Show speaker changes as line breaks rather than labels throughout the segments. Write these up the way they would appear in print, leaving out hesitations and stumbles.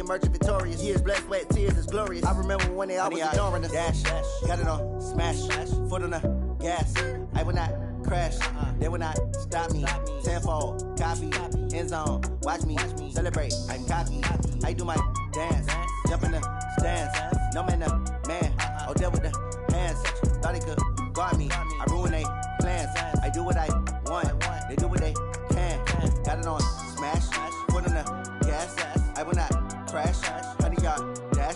emerging victorious. Years, blood, sweat, tears is glorious. I remember when they always ignoring us. Dash, got it on, smash, foot on the gas. I will not crash, they will not stop me. Tenfold, copy, end zone, watch me celebrate. I'm cocky, I do my dance, jump in the stands. No man, the man, oh, deal with the hands. Thought he could guard me, I ruin they plans. I do what I want, they do what they can. Got it on, smash, foot on the gas. I will not crash, 100-yard dash,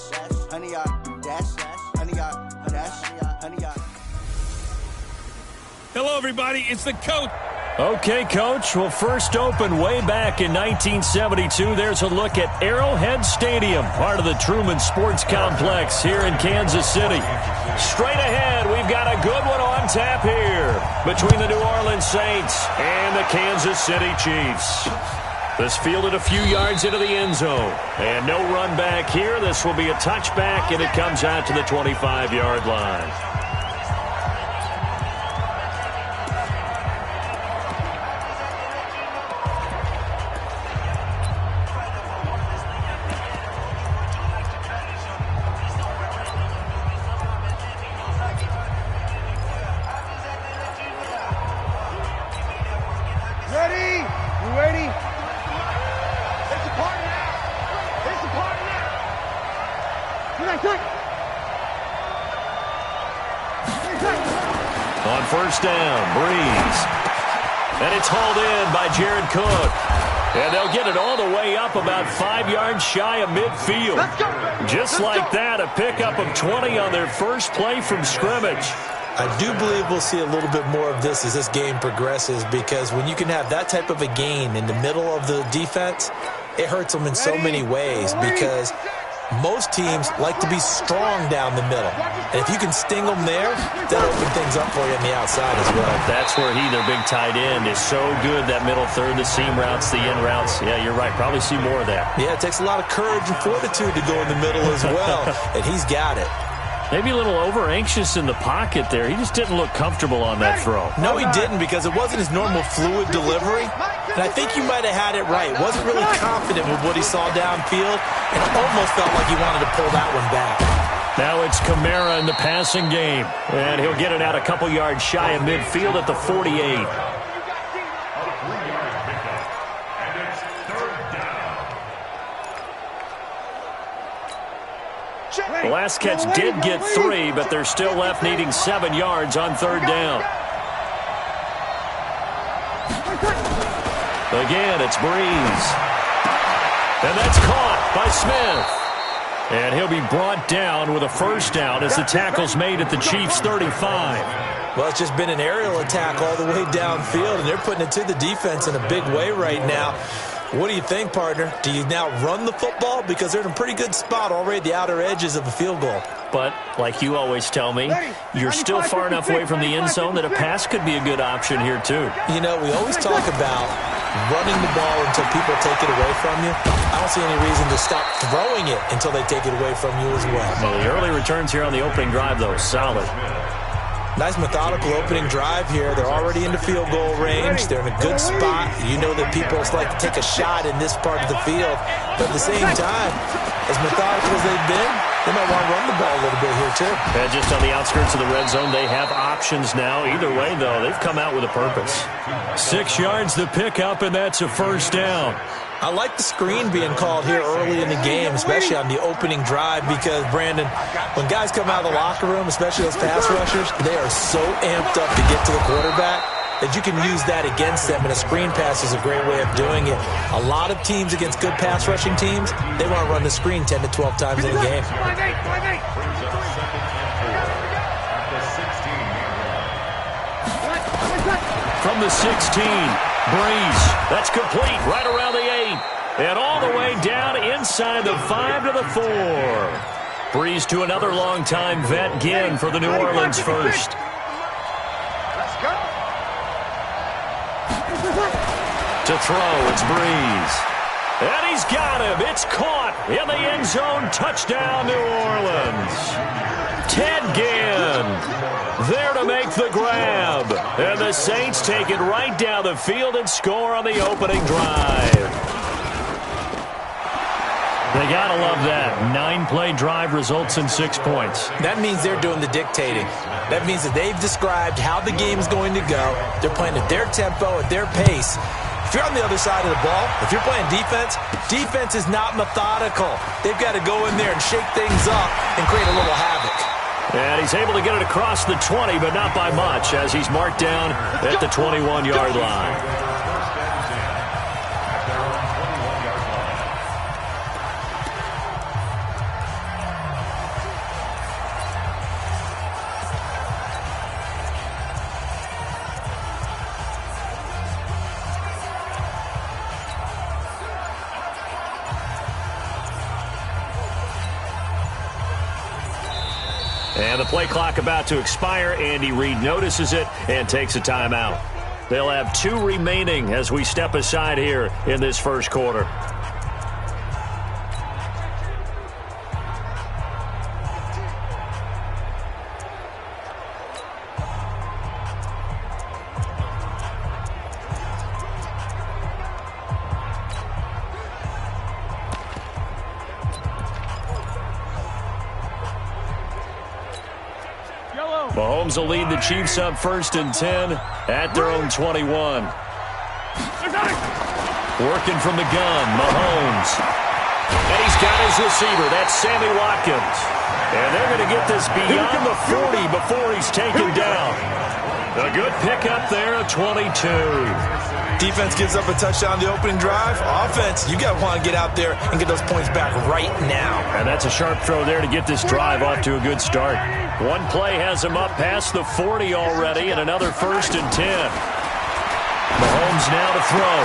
100-yard dash, 100-yard dash, 100-yard.
Hello, everybody. It's the coach.
Okay, Coach. Well, first opened way back in 1972. There's a look at Arrowhead Stadium, part of the Truman Sports Complex here in Kansas City. Straight ahead, we've got a good one on tap here between the New Orleans Saints and the Kansas City Chiefs. This fielded a few yards into the end zone. And no run back here. This will be a touchback, and it comes out to the 25-yard line. On first down, Breeze. And it's hauled in by Jared Cook. And they'll get it all the way up about 5 yards shy of midfield. Just like that, a pickup of 20 on their first play from scrimmage.
I do believe we'll see a little bit more of this as this game progresses, because when you can have that type of a gain in the middle of the defense, it hurts them in so many ways, because most teams like to be strong down the middle. And if you can sting them there, that'll open things up for you on the outside as well.
That's where their big tight end, is so good, that middle third, the seam routes, the in routes. Yeah, you're right. Probably see more of that.
Yeah, it takes a lot of courage and fortitude to go in the middle as well, and he's got it.
Maybe a little over-anxious in the pocket there. He just didn't look comfortable on that throw.
No, he didn't, because it wasn't his normal fluid delivery. And I think you might have had it right. Wasn't really confident with what he saw downfield, and almost felt like he wanted to pull that one back.
Now it's Kamara in the passing game. And he'll get it out a couple yards shy of midfield at the 48. The last catch did get 3, but they're still left needing 7 yards on third down. Again, it's Breeze. And that's caught by Smith. And he'll be brought down with a first down as the tackle's made at the Chiefs' 35.
Well, it's just been an aerial attack all the way downfield, and they're putting it to the defense in a big way right now. What do you think, partner? Do you now run the football? Because they're in a pretty good spot already at the outer edges of a field goal.
But, like you always tell me, you're still far enough away from the end zone that a pass could be a good option here, too.
You know, we always talk about running the ball until people take it away from you. I don't see any reason to stop throwing it until they take it away from you as well.
Well, the early returns here on the opening drive, though, solid.
Nice methodical opening drive here. They're already into field goal range. They're in a good spot. You know that people like to take a shot in this part of the field. But at the same time, as methodical as they've been, they might want to run the ball a little bit here, too.
And just on the outskirts of the red zone, they have options now. Either way, though, they've come out with a purpose. 6 yards the pickup, and that's a first down.
I like the screen being called here early in the game, especially on the opening drive, because, Brandon, when guys come out of the locker room, especially those pass rushers, they are so amped up to get to the quarterback that you can use that against them, and a screen pass is a great way of doing it. A lot of teams against good pass rushing teams, they want to run the screen 10 to 12 times in a game.
From the 16, Breeze. That's complete right around the 8. And all the way down inside the 5 to the 4. Breeze to another long-time vet, Ginn, for the New Orleans first.
Let's go.
To throw, it's Breeze. And he's got him. It's caught in the end zone. Touchdown, New Orleans. Ted Ginn there to make the grab. And the Saints take it right down the field and score on the opening drive. They got to love that. 9-play drive results in 6 points.
That means they're doing the dictating. That means that they've described how the game's going to go. They're playing at their tempo, at their pace. If you're on the other side of the ball, if you're playing defense, defense is not methodical. They've got to go in there and shake things up and create a little havoc.
And he's able to get it across the 20, but not by much, as he's marked down at the 21-yard line. And the play clock about to expire. Andy Reid notices it and takes a timeout. They'll have 2 remaining as we step aside here in this first quarter. Mahomes will lead the Chiefs up 1st and 10 at their own 21. Working from the gun, Mahomes. And he's got his receiver. That's Sammy Watkins. And they're going to get this beyond the 40 before he's taken down. A good pickup there, a 22.
Defense gives up a touchdown the opening drive. Offense, you got to want to get out there and get those points back right now.
And that's a sharp throw there to get this drive off to a good start. One play has him up past the 40 already, and another 1st and 10. Mahomes now to throw.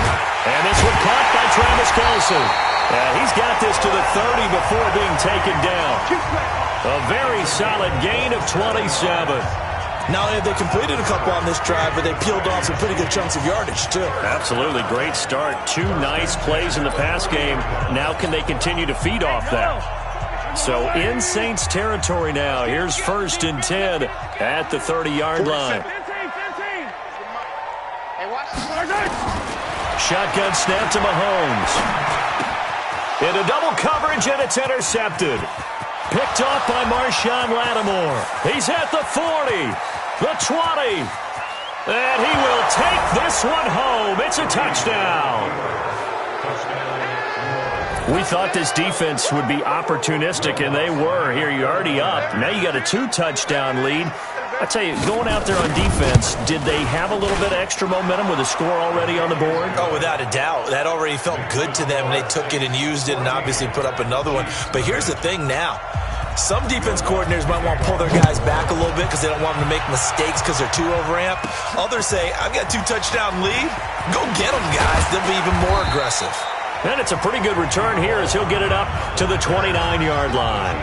And this one caught by Travis Kelce. And he's got this to the 30 before being taken down. A very solid gain of 27.
Not only have they completed a couple on this drive, but they peeled off some pretty good chunks of yardage, too.
Absolutely. Great start. 2 nice plays in the pass game. Now can they continue to feed off that? So in Saints territory now. Here's 1st and 10 at the 30-yard line. Shotgun snap to Mahomes. Into double coverage, and it's intercepted. Picked off by Marshawn Lattimore. He's at the 40, the 20, and he will take this one home. It's a touchdown. We thought this defense would be opportunistic, and they were. Here, you're already up. Now you got a 2-touchdown lead. I tell you, going out there on defense, did they have a little bit of extra momentum with a score already on the board?
Oh, without a doubt. That already felt good to them. They took it and used it and obviously put up another one. But here's the thing now. Some defense coordinators might want to pull their guys back a little bit because they don't want them to make mistakes because they're too overamped. Others say, I've got a 2-touchdown lead. Go get them, guys. They'll be even more aggressive.
And it's a pretty good return here as he'll get it up to the 29-yard line.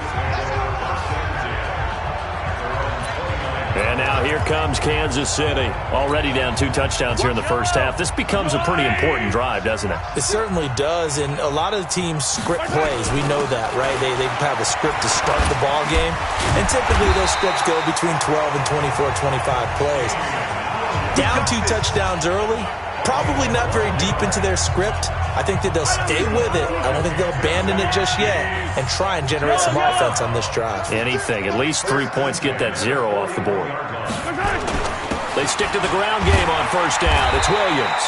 And now here comes Kansas City. Already down 2 touchdowns here in the first half. This becomes a pretty important drive, doesn't it?
It certainly does, and a lot of the teams script plays. We know that, right? They have a script to start the ball game, and typically those scripts go between 12 and 24, 25 plays. Down 2 touchdowns early, probably not very deep into their script. I think that they'll stay with it. I don't think they'll abandon it just yet and try and generate some offense on this drive.
Anything. At least 3 points, get that 0 off the board. They stick to the ground game on 1st down. It's Williams.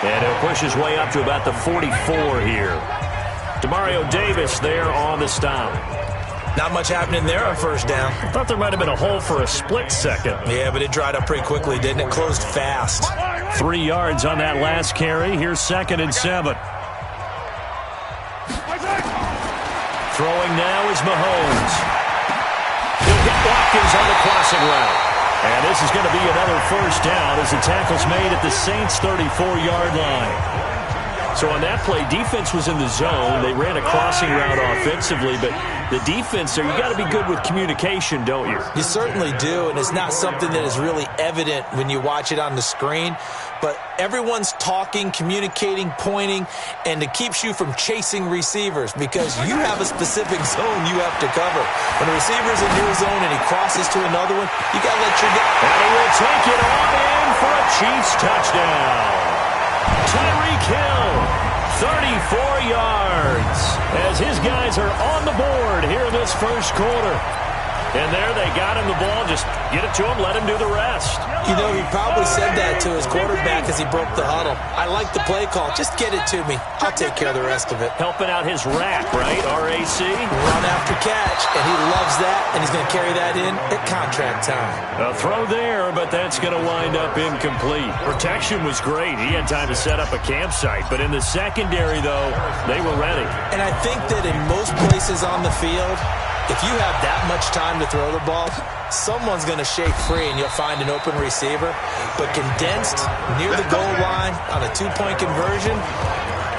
And he'll push his way up to about the 44 here. Demario Davis there on the stop.
Not much happening there on 1st down.
I thought there might have been a hole for a split second.
Yeah, but it dried up pretty quickly, didn't it? Closed fast.
3 yards on that last carry. Here's 2nd and 7. Throwing now is Mahomes. He'll hit Watkins on the crossing route. And this is going to be another 1st down as the tackle's made at the Saints' 34-yard line. So on that play, defense was in the zone. They ran a crossing route offensively, but the defense there, you got to be good with communication, don't you?
You certainly do, and it's not something that is really evident when you watch it on the screen. But everyone's talking, communicating, pointing, and it keeps you from chasing receivers because you have a specific zone you have to cover. When the receiver's in your zone and he crosses to another one, you got to let your guy.
And he will take it on in for a Chiefs touchdown. Tyreek Hill, 34 yards as his guys are on the board here in this first quarter. And there they got him the ball. Just get it to him, let him do the rest.
You know, he probably said that to his quarterback as he broke the huddle. I like the play call. Just get it to me. I'll take care of the rest of it.
Helping out his rack, right? RAC?
Run after catch, and he loves that, and he's going to carry that in at contract time.
A throw there, but that's going to wind up incomplete. Protection was great. He had time to set up a campsite. But in the secondary, though, they were ready.
And I think that in most places on the field, if you have that much time to throw the ball, someone's going to shake free and you'll find an open receiver. But condensed near the goal line on a two-point conversion,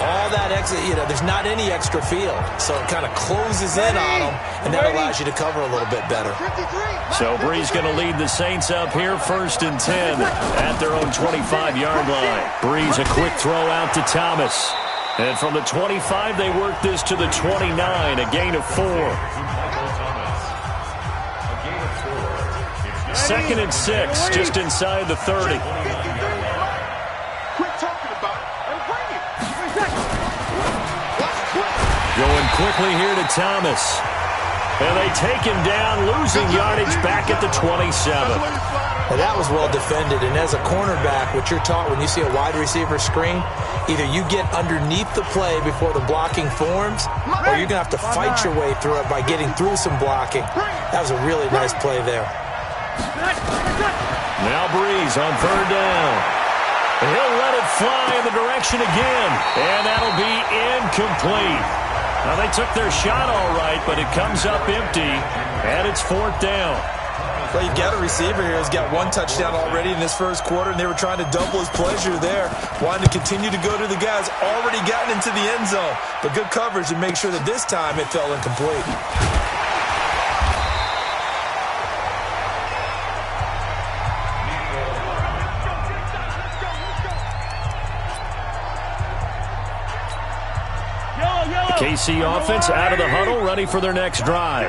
all that exit, there's not any extra field. So it kind of closes in on them, and that allows you to cover a little bit better.
So Bree's going to lead the Saints up here, 1st and 10 at their own 25-yard line. Bree's a quick throw out to Thomas. And from the 25, they work this to the 29, a gain of 4. 2nd and 6, just inside the 30. Going quickly here to Thomas. And they take him down, losing yardage back at the 27.
Now that was well defended, and as a cornerback, what you're taught when you see a wide receiver screen, either you get underneath the play before the blocking forms, or you're going to have to fight your way through it by getting through some blocking. That was a really nice play there.
Now Breeze on 3rd down. And he'll let it fly in the direction again, and that'll be incomplete. Now, they took their shot all right, but it comes up empty, and it's 4th down.
Well, you've got a receiver here who's got 1 touchdown already in this first quarter, and they were trying to double his pleasure there, wanting to continue to go to the guys already gotten into the end zone. But good coverage to make sure that this time it fell incomplete.
KC offense out of the huddle, ready for their next drive.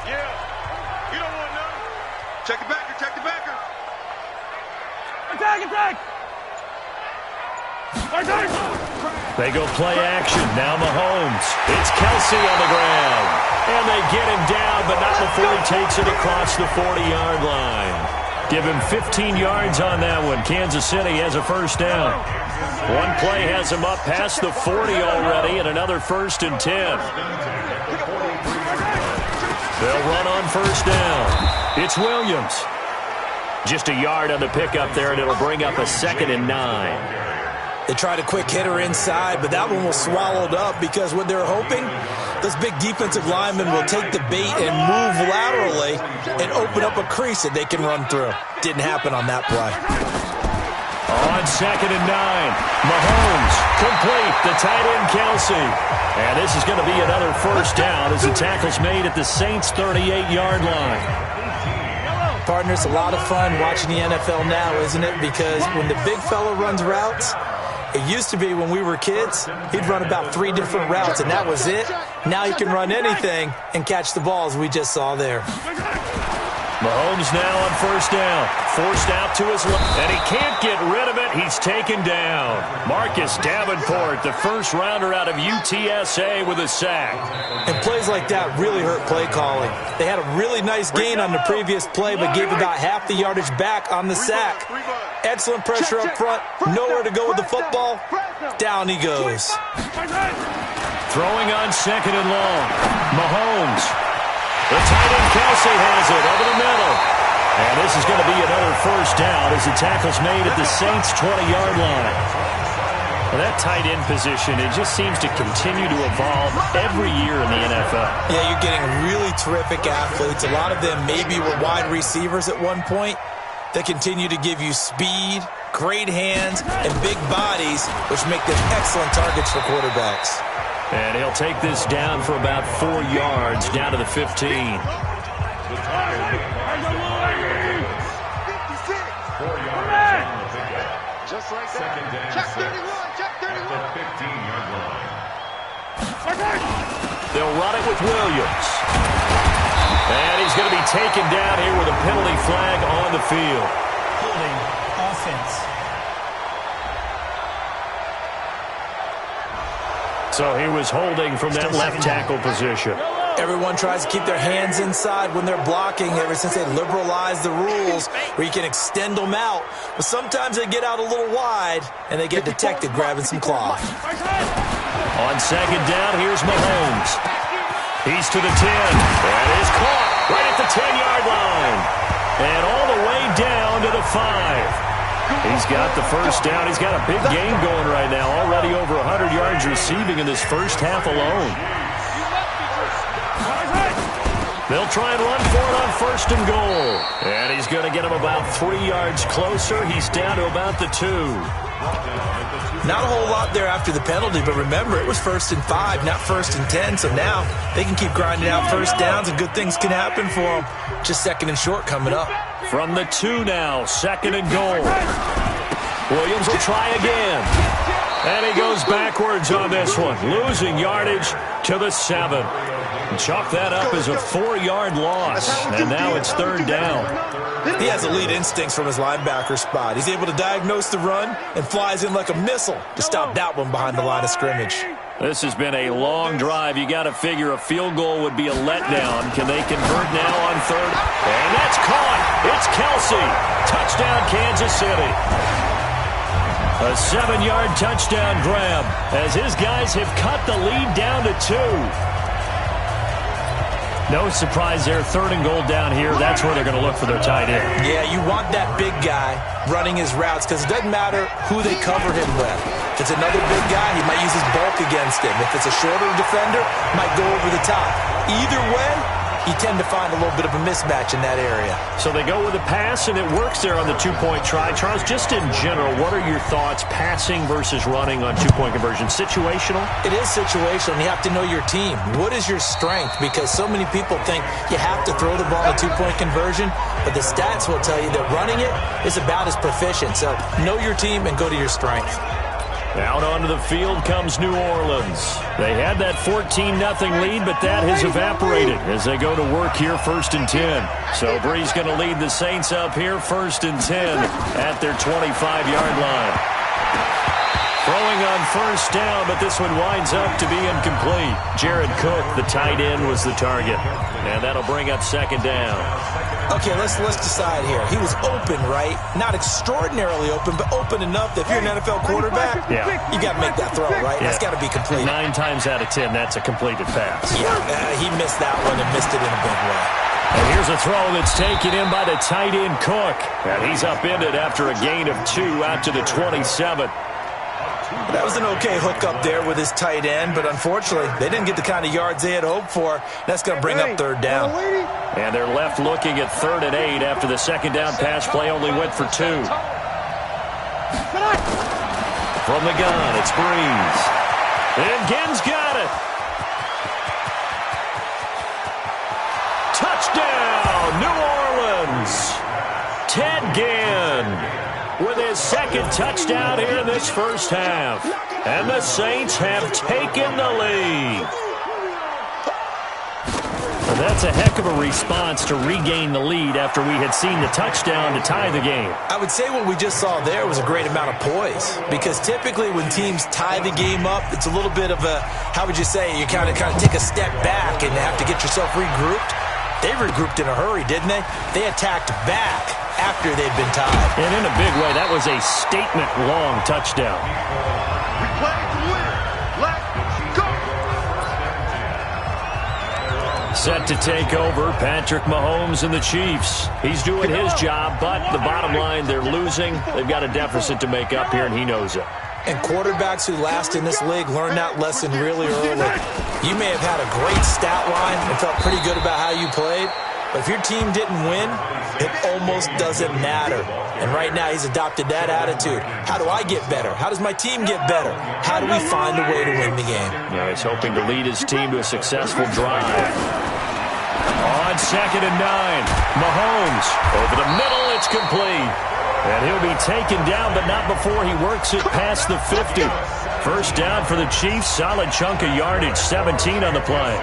Yeah, you don't want none. Check the backer, check the backer.
Attack, attack! Attack!
They go play action. Now Mahomes. It's Kelsey on the ground. And they get him down, but not before he takes it across the 40-yard line. Give him 15 yards on that one. Kansas City has a 1st down. One play has him up past the 40 already, and another 1st and 10. They'll run on 1st down. It's Williams. Just a yard on the pickup there, and it'll bring up a 2nd and 9.
They tried a quick hitter inside, but that one was swallowed up because what they're hoping, those big defensive linemen will take the bait and move laterally and open up a crease that they can run through. Didn't happen on that play.
On 2nd and 9, Mahomes, complete, the tight end Kelsey. And this is going to be another 1st down as the tackle's made at the Saints' 38-yard line.
Partner, it's a lot of fun watching the NFL now, isn't it? Because when the big fella runs routes, it used to be when we were kids, he'd run about 3 different routes, and that was it. Now he can run anything and catch the balls we just saw there.
Mahomes now on 1st down. Forced out to his left, and he can't get rid of it. He's taken down. Marcus Davenport, the first-rounder out of UTSA with a sack.
And plays like that really hurt play calling. They had a really nice gain on the previous play, but gave about half the yardage back on the sack. Excellent pressure up front. Nowhere to go with the football. Down he goes.
Throwing on 2nd and long. Mahomes. The tight end Kelsey has it over the middle. And this is going to be another 1st down as the tackle's made at the Saints' 20-yard line. Well, that tight end position, it just seems to continue to evolve every year in the NFL.
Yeah, you're getting really terrific athletes. A lot of them maybe were wide receivers at one point. They continue to give you speed, great hands, and big bodies, which make them excellent targets for quarterbacks.
And he'll take this down for about 4 yards, down to the 15.
Just like that. Check 31, check 31. At the 15-yard line.
They'll run it with Williams. And he's going to be taken down here with a penalty flag on the field.
Holding offense.
So he was holding from that left tackle position.
Everyone tries to keep their hands inside when they're blocking ever since they liberalized the rules where you can extend them out. But sometimes they get out a little wide and they get detected grabbing some cloth.
On second down, here's Mahomes. He's to the 10. That is caught right at the 10-yard line. And all the way down to the 5. He's got the first down. He's got a big game going right now. Already over 100 yards receiving in this first half alone. They'll try and run for it on first and goal. And he's going to get him about 3 yards closer. He's down to about the 2.
Not a whole lot there after the penalty, but remember, it was 1st and 5, not 1st and 10. So now they can keep grinding out first downs and good things can happen for them. Just 2nd and short coming up.
From the 2 now, 2nd and goal. Williams will try again. And he goes backwards on this one, losing yardage to the 7. Chalk that up as a 4-yard loss, and now it's 3rd down.
He has elite instincts from his linebacker spot. He's able to diagnose the run and flies in like a missile to stop that one behind the line of scrimmage.
This has been a long drive. You got to figure a field goal would be a letdown. Can they convert now on 3rd? And that's caught. It's Kelsey. Touchdown, Kansas City. A 7-yard touchdown grab as his guys have cut the lead down to 2. No surprise there. 3rd and goal down here. That's where they're going to look for their tight end.
Yeah, you want that big guy running his routes because it doesn't matter who they cover him with. If it's another big guy, he might use his bulk against him. If it's a shorter defender, might go over the top. Either way, you tend to find a little bit of a mismatch in that area.
So they go with a pass, and it works there on the 2-point try. Charles, just in general, what are your thoughts passing versus running on 2-point conversion? Situational?
It is situational, and you have to know your team. What is your strength? Because so many people think you have to throw the ball in a 2-point conversion, but the stats will tell you that running it is about as proficient. So know your team and go to your strength.
Out onto the field comes New Orleans. They had that 14-0 lead, but that has evaporated as they go to work here 1st and 10. So Bree's going to lead the Saints up here 1st and 10 at their 25-yard line. Throwing on 1st down, but this one winds up to be incomplete. Jared Cook, the tight end, was the target. And that'll bring up 2nd down.
Okay, let's decide here. He was open, right? Not extraordinarily open, but open enough that if you're an NFL quarterback, you got to make that throw, right? Yeah. That's got to be complete.
9 times out of 10, that's a completed pass.
Yeah, he missed that one and missed it in a big way.
And here's a throw that's taken in by the tight end Cook. And he's upended after a gain of 2 out to the 27.
That was an okay hook up there with his tight end, but unfortunately, they didn't get the kind of yards they had hoped for. That's going to bring up 3rd down.
And they're left looking at 3rd and 8 after the 2nd down pass play only went for 2. From the gun, it's Breeze. And Ginn's got it. Touchdown, New Orleans. Ted Ginn with his 2nd touchdown here in this first half. And the Saints have taken the lead. And that's a heck of a response to regain the lead after we had seen the touchdown to tie the game.
I would say what we just saw there was a great amount of poise. Because typically when teams tie the game up, it's a little bit of a, how would you say, you kind of take a step back and have to get yourself regrouped. They regrouped in a hurry, didn't they? They attacked back after they'd been tied.
And in a big way, that was a statement-long touchdown.
We play to win. Let's go.
Set to take over, Patrick Mahomes and the Chiefs. He's doing his job, but the bottom line, they're losing. They've got a deficit to make up here, and he knows it.
And quarterbacks who last in this league learn that lesson really early. You may have had a great stat line and felt pretty good about how you played, but if your team didn't win, it almost doesn't matter. And right now he's adopted that attitude. How do I get better? How does my team get better? How do we find a way to win the game?
Yeah, he's hoping to lead his team to a successful drive. On 2nd and 9, Mahomes over the middle, it's complete. And he'll be taken down, but not before he works it past the 50. First down for the Chiefs, solid chunk of yardage, 17 on the play.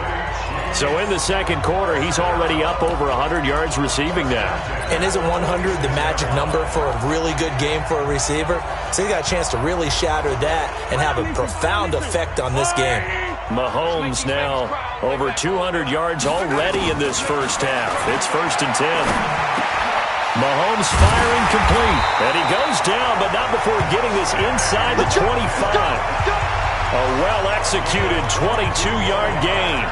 So in the second quarter, he's already up over 100 yards receiving now.
And isn't 100 the magic number for a really good game for a receiver? So he got a chance to really shatter that and have a profound effect on this game.
Mahomes now over 200 yards already in this first half. It's 1st and 10. Mahomes firing complete. And he goes down, but not before getting this inside the 25. A well-executed 22-yard gain.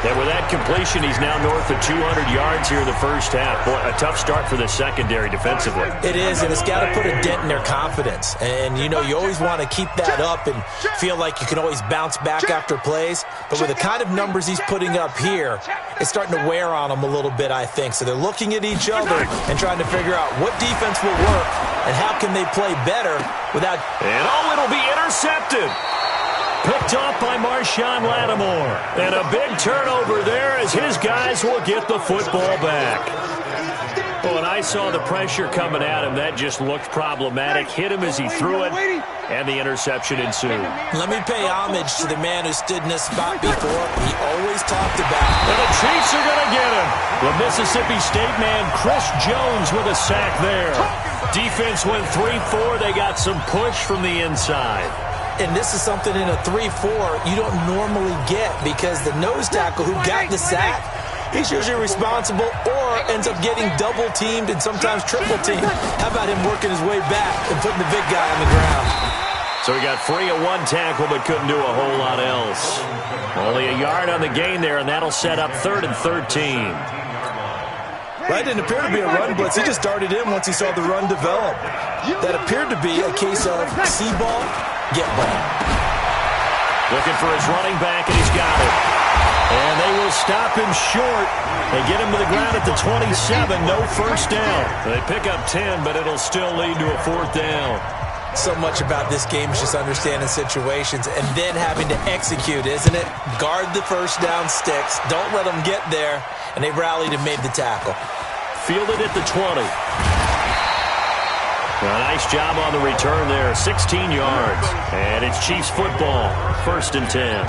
And with that completion, he's now north of 200 yards here in the first half. Boy, a tough start for the secondary defensively.
It is, and it's got to put a dent in their confidence. And, you know, you always want to keep that up and feel like you can always bounce back after plays. But with the kind of numbers he's putting up here, it's starting to wear on them a little bit, I think. So they're looking at each other and trying to figure out what defense will work and how can they play better without...
And it'll be intercepted. Picked off by Marshawn Lattimore. And a big turnover there as his guys will get the football back. Well, when I saw the pressure coming at him, that just looked problematic. Hit him as he threw it, and the interception ensued.
Let me pay homage to the man who stood in this spot before. He always talked about...
And the Chiefs are going to get him. The Mississippi State man, Chris Jones, with a sack there. Defense went 3-4. They got some push from the inside.
And this is something in a 3-4 you don't normally get because the nose tackle who got the sack, he's usually responsible or ends up getting double-teamed and sometimes triple-teamed. How about him working his way back and putting the big guy on the ground?
So he got free of one tackle but couldn't do a whole lot else. Only a yard on the gain there, and that'll set up 3rd and 13.
Well, that didn't appear to be a run blitz. He just darted in once he saw the run develop. That appeared to be a case of see ball, get ball.
Looking for his running back, and he's got it. And they will stop him short. They get him to the ground at the 27. No first down. They pick up 10, but it'll still lead to a 4th down.
So much about this game is just understanding situations and then having to execute, isn't it? Guard the first down sticks. Don't let them get there. And they rallied and made the tackle.
Fielded at the 20. A nice job on the return there. 16 yards. And it's Chiefs football. 1st and 10.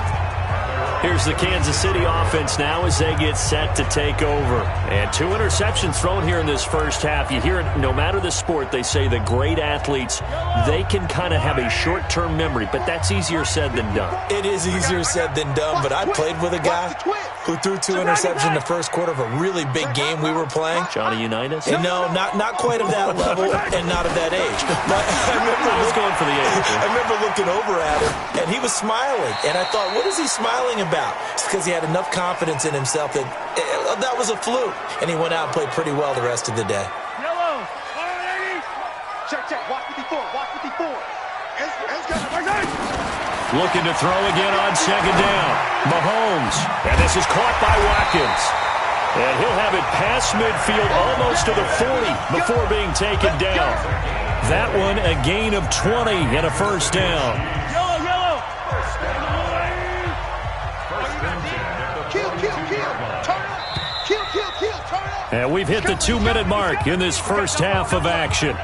Here's the Kansas City offense now as they get set to take over. And 2 interceptions thrown here in this first half. You hear it, no matter the sport, they say the great athletes, they can kind of have a short-term memory, but that's easier said than done.
It is easier said than done, but I played with a guy who threw 2 interceptions in the first quarter of a really big game we were playing.
Johnny Unitas?
And no, not quite of that level and not of that age. But
I was going for the age.
I remember looking over at him, and he was smiling. And I thought, what is he smiling about? It's because he had enough confidence in himself that that was a fluke. And he went out and played pretty well the rest of the day.
Yellow. Check. Watch 54. Watch 54.
Looking to throw again on 2nd down. Mahomes. And this is caught by Watkins. And he'll have it past midfield almost to the 40 before being taken down. That one a gain of 20 and a first down.
Yellow. Kill. Turn up.
And we've hit the 2-minute mark in this first half of action.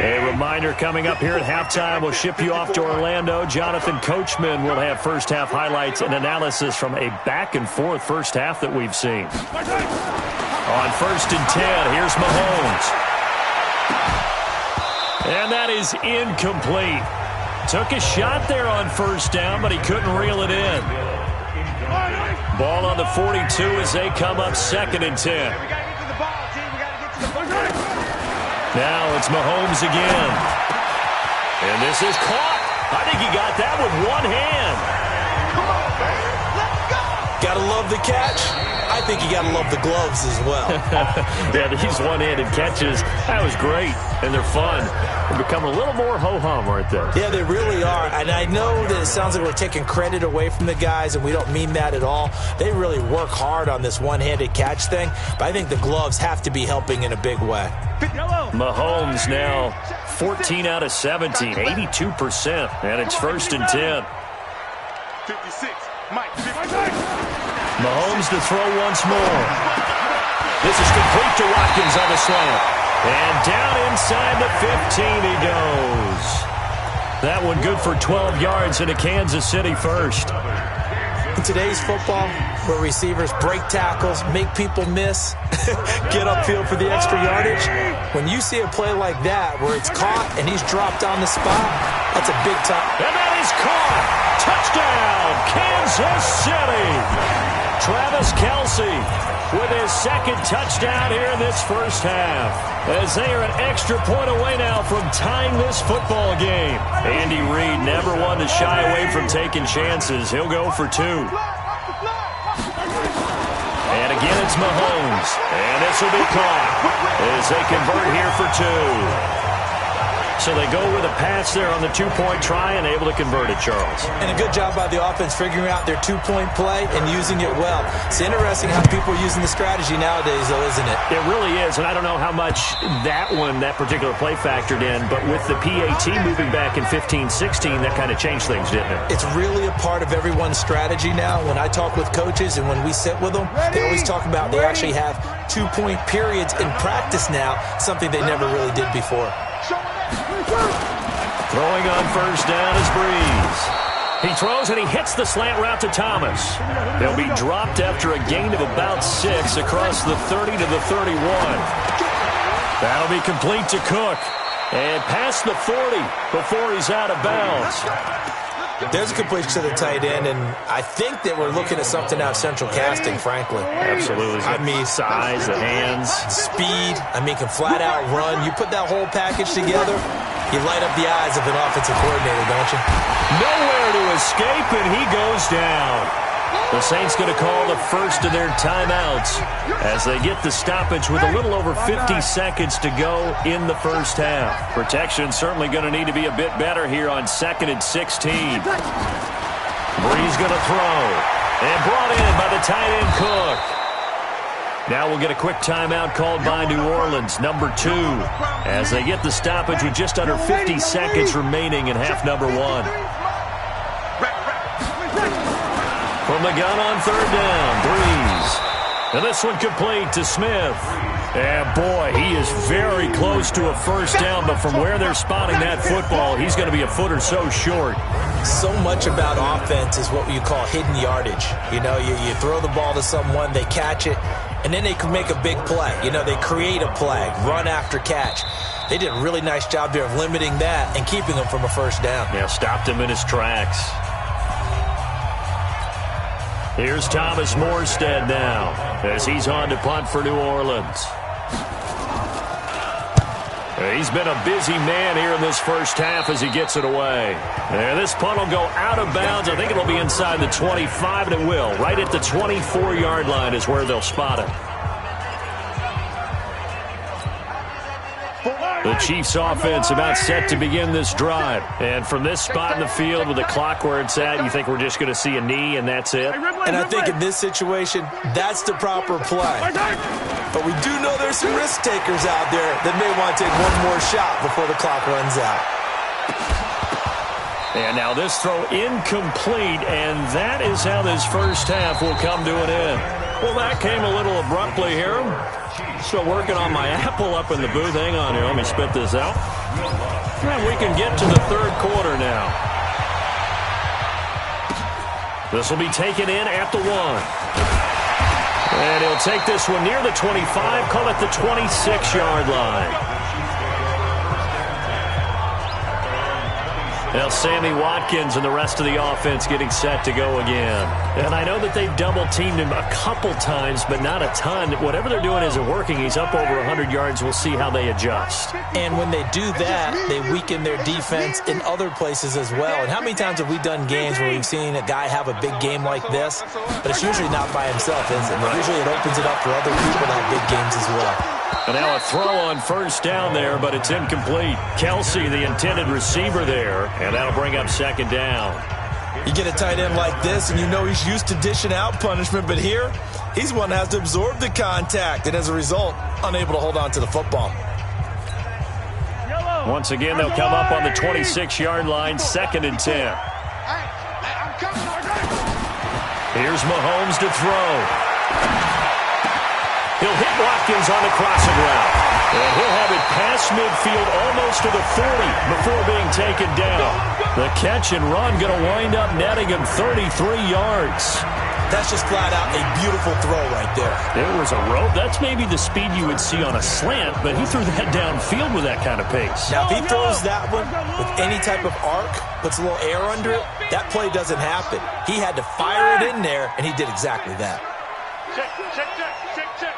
A reminder coming up here at halftime, we'll ship you off to Orlando. Jonathan Coachman will have first half highlights and analysis from a back-and-forth first half that we've seen. On 1st and 10, here's Mahomes. And that is incomplete. Took a shot there on 1st down, but he couldn't reel it in. Ball on the 42 as they come up 2nd and 10. Now it's Mahomes again. And this is caught. I think he got that with one hand.
Come on, man. Let's go.
Gotta love the catch. I think you gotta love the gloves as well.
Yeah, these one-handed catches, that was great. And they're fun. They're becoming a little more ho-hum, aren't they?
Yeah, they really are. And I know that it sounds like we're taking credit away from the guys, and we don't mean that at all. They really work hard on this one-handed catch thing. But I think the gloves have to be helping in a big way.
Mahomes now 14 out of 17, 82%. And it's 1st and 10.
56. Mike.
Mahomes to throw once more. This is complete to Watkins on the slant. And down inside the 15 he goes. That one good for 12 yards into Kansas City first.
In today's football, where receivers break tackles, make people miss, get upfield for the extra yardage, when you see a play like that where it's caught and he's dropped on the spot, that's a big time.
And that is caught. Touchdown, Kansas City. Travis Kelce with his second touchdown here in this first half, as they are an extra point away now from tying this football game. Andy Reid never one to shy away from taking chances. He'll go for two. And again, it's Mahomes. And this will be caught as they convert here for two. So they go with a pass there on the two-point try and able to convert it, Charles.
And a good job by the offense figuring out their two-point play and using it well. It's interesting how people are using the strategy nowadays, though, isn't it?
It really is, and I don't know how much that particular play factored in, but with the PAT moving back in 15-16, that kind of changed things, didn't it?
It's really a part of everyone's strategy now. When I talk with coaches and when we sit with them, they always talk about they actually have two-point periods in practice now, something they never really did before.
Throwing on first down is Breeze. He throws and he hits the slant route to Thomas. He'll be dropped after a gain of about 6 across the 30 to the 31. That'll be complete to Cook. And past the 40 before he's out of bounds.
There's a completion to the tight end, and I think that we're looking at something out of central casting, frankly.
Absolutely. I mean, size, the hands.
Speed. I mean, can flat out run. You put that whole package together, you light up the eyes of an offensive coordinator, don't you?
Nowhere to escape, and he goes down. The Saints going to call the first of their timeouts as they get the stoppage with a little over 50 seconds to go in the first half. Protection certainly going to need to be a bit better here on 2nd and 16. Breeze going to throw. And brought in by the tight end Cook. Now we'll get a quick timeout called by New Orleans, number 2, as they get the stoppage with just under 50 seconds remaining in half number 1. From the gun on third down, Breeze. And this one complete to Smith. And boy, he is very close to a first down, but from where they're spotting that football, he's going to be a foot or so short.
So much about offense is what you call hidden yardage. You know, you throw the ball to someone, they catch it, and then they can make a big play. You know, they create a play, run after catch. They did a really nice job there of limiting that and keeping him from a first down.
Yeah, stopped him in his tracks. Here's Thomas Morstead now as he's on to punt for New Orleans. He's been a busy man here in this first half as he gets it away. And this punt will go out of bounds. I think it'll be inside the 25, and it will. Right at the 24-yard line is where they'll spot it. The Chiefs offense about set to begin this drive. And from this spot in the field with the clock where it's at, you think we're just going to see a knee and that's it?
And I think in this situation, that's the proper play. But we do know there's some risk takers out there that may want to take one more shot before the clock runs out.
And now this throw incomplete, and that is how this first half will come to an end. Well, that came a little abruptly here. Still working on my apple up in the booth. Hang on here. Let me spit this out. And we can get to the third quarter now. This will be taken in at the 1. And he'll take this one near the 25, call it the 26-yard line. Now Sammy Watkins and the rest of the offense getting set to go again. And I know that they've double-teamed him a couple times, but not a ton. Whatever they're doing isn't working. He's up over 100 yards. We'll see how they adjust.
And when they do that, they weaken their defense in other places as well. And how many times have we done games where we've seen a guy have a big game like this, but it's usually not by himself, is it? Usually it opens it up for other people to have big games as well.
And now a throw on first down there, but it's incomplete. Kelce, the intended receiver there, and that'll bring up second down.
You get a tight end like this, and you know he's used to dishing out punishment, but here, he's one that has to absorb the contact, and as a result, unable to hold on to the football.
Once again, they'll come up on the 26-yard line, 2nd and 10. Here's Mahomes to throw. He'll hit Watkins on the crossing route. And he'll have it past midfield almost to the 40 before being taken down. The catch and run going to wind up netting him 33 yards.
That's just flat out a beautiful throw right there.
It was a rope. That's maybe the speed you would see on a slant, but he threw that downfield with that kind of pace.
Now, if he throws that one with any type of arc, puts a little air under it, that play doesn't happen. He had to fire it in there, and he did exactly that.
Check, check, check, check, check.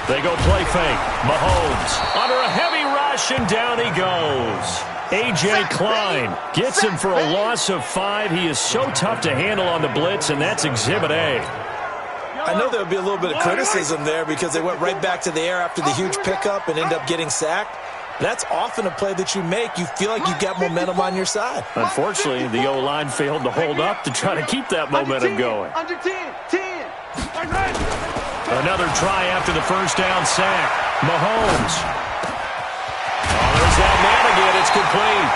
They go play fake. Mahomes under a heavy rush, and down he goes. A.J. Klein gets him for a loss of 5. He is so tough to handle on the blitz, and that's Exhibit A.
I know there would be a little bit of criticism there because they went right back to the air after the huge pickup and end up getting sacked. That's often a play that you make. You feel like you've got momentum on your side.
Unfortunately, the O-line failed to hold up to try to keep that momentum going.
Under 10.
Another try after the first down sack. Mahomes. Oh, there's that man again. It's complete.